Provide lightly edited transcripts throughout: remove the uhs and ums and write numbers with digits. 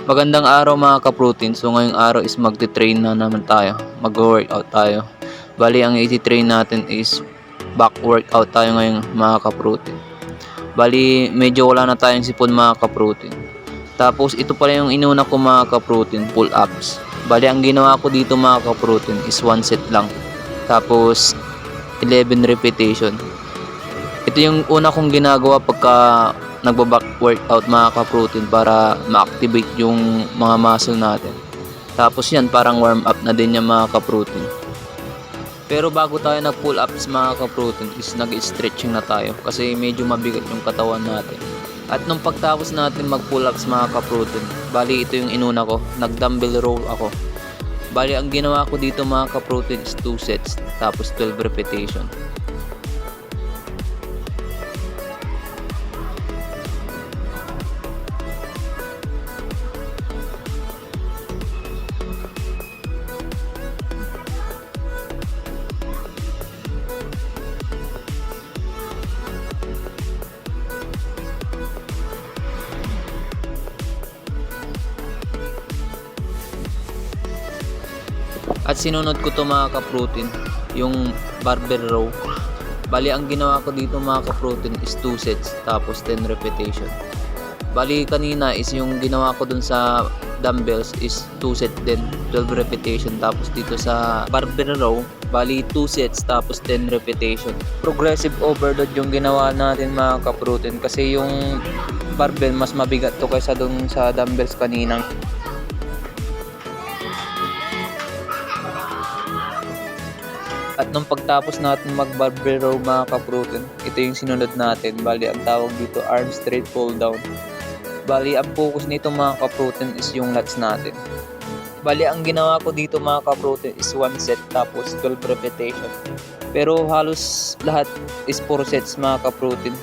Magandang araw mga ka-protein. So ngayong araw is magte-train na naman tayo. Mag-workout tayo. Bali ang iti-train natin is back workout tayo ngayon mga ka-protein. Bali medyo wala na tayong sipon mga ka-protein. Tapos ito pala yung inuna ko mga ka-protein, pull ups. Bali ang ginawa ko dito mga ka-protein is 1 set lang. Tapos 11 repetition. Ito yung una kong ginagawa pagka nagbaback workout mga ka-protein para ma-activate yung mga muscle natin. Tapos yan parang warm up na din yung mga ka-protein. Pero bago tayo nag-pull ups mga ka-protein is nag-stretching na tayo kasi medyo mabigat yung katawan natin. At nung pagtapos natin mag-pull ups mga ka-protein, bali ito yung inuna ko, nag-dumbbell row ako. Bali ang ginawa ko dito mga ka-protein is 2 sets tapos 12 repetition. At sinunod ko to mga ka-protein, yung barbell row. Bali ang ginawa ko dito mga ka-protein is 2 sets tapos 10 repetition. Bali kanina is yung ginawa ko dun sa dumbbells is 2 sets din, 12 repetition. Tapos dito sa barbell row, bali 2 sets tapos 10 repetition. Progressive overload yung ginawa natin mga ka-protein kasi yung barbell mas mabigat to kaysa dun sa dumbbells kanina. At nung pagtapos natin mag-barbell row mga ka-protein, ito yung sinunod natin. Bali ang tawag dito arm straight pull down. Bali ang focus nito mga ka-protein is yung lats natin. Bali ang ginawa ko dito mga ka-protein is 1 set tapos 12 repetition. Pero halos lahat is 4 sets mga ka-protein.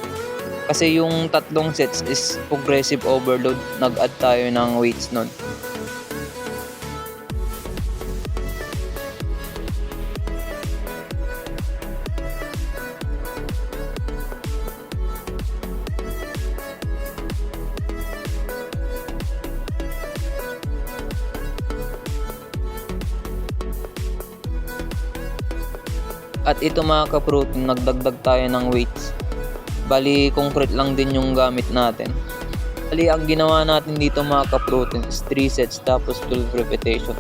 Kasi yung tatlong sets is progressive overload. Nag-add tayo ng weights nun. At ito mga ka-protein, nagdagdag tayo ng weights. Bali, concrete lang din yung gamit natin. Bali, ang ginawa natin dito mga ka-protein is 3 sets tapos 12 repetition.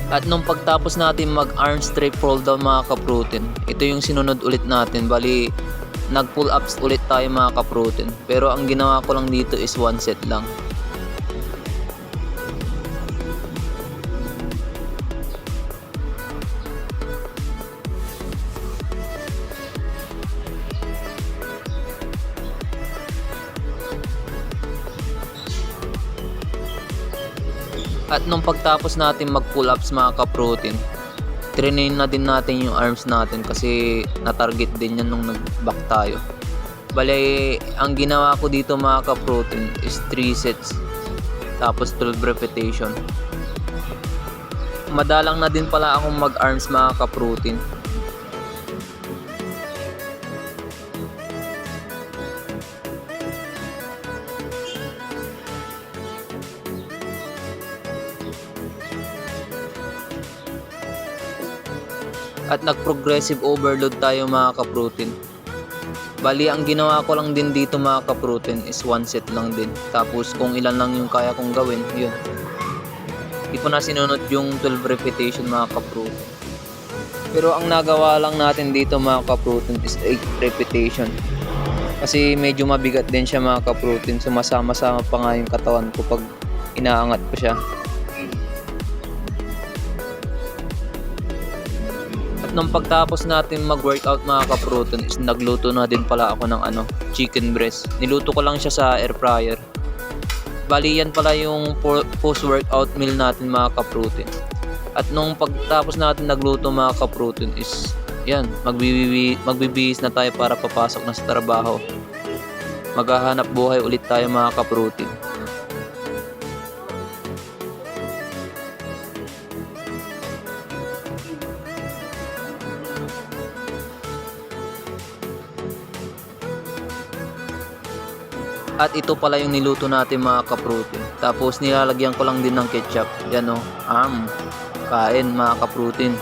At nung pagtapos natin mag arm straight pull down mga ka-protein, ito yung sinunod ulit natin. Bali, nag pull ups ulit tayo mga ka-protein. Pero ang ginawa ko lang dito is 1 set lang. At nung pagtapos natin mag pull ups mga ka-protein, trinain na din natin yung arms natin kasi na-target din yan nung nag-back tayo. Bale, ang ginawa ko dito mga ka-protein is 3 sets tapos 12 repetition. Madalang na din pala akong mag-arms mga ka-protein. At nag-progressive overload tayo mga ka-protein. Bali, ang ginawa ko lang din dito mga ka-protein is 1 set lang din. Tapos kung ilan lang yung kaya kong gawin, yun. Hindi ko na sinunod yung 12 repetition mga ka-protein. Pero ang nagawa lang natin dito mga ka-protein is 8 repetition. Kasi medyo mabigat din siya mga ka-protein. Sumasama-sama pa nga yung katawan ko pag inaangat ko siya. nung pagtapos natin mag-workout mga ka-protein is nagluto na din pala ako ng chicken breast. Niluto ko lang siya sa air fryer. Bali yan pala yung post-workout meal natin mga ka-protein. At nung pagtapos natin nagluto mga ka-protein is yan, magbibihis na tayo para papasok na sa trabaho. Maghahanap buhay ulit tayo mga ka-protein. At ito pala yung niluto natin mga ka-protein. Tapos nilalagyan ko lang din ng ketchup. Yan o. Kain mga ka-protein.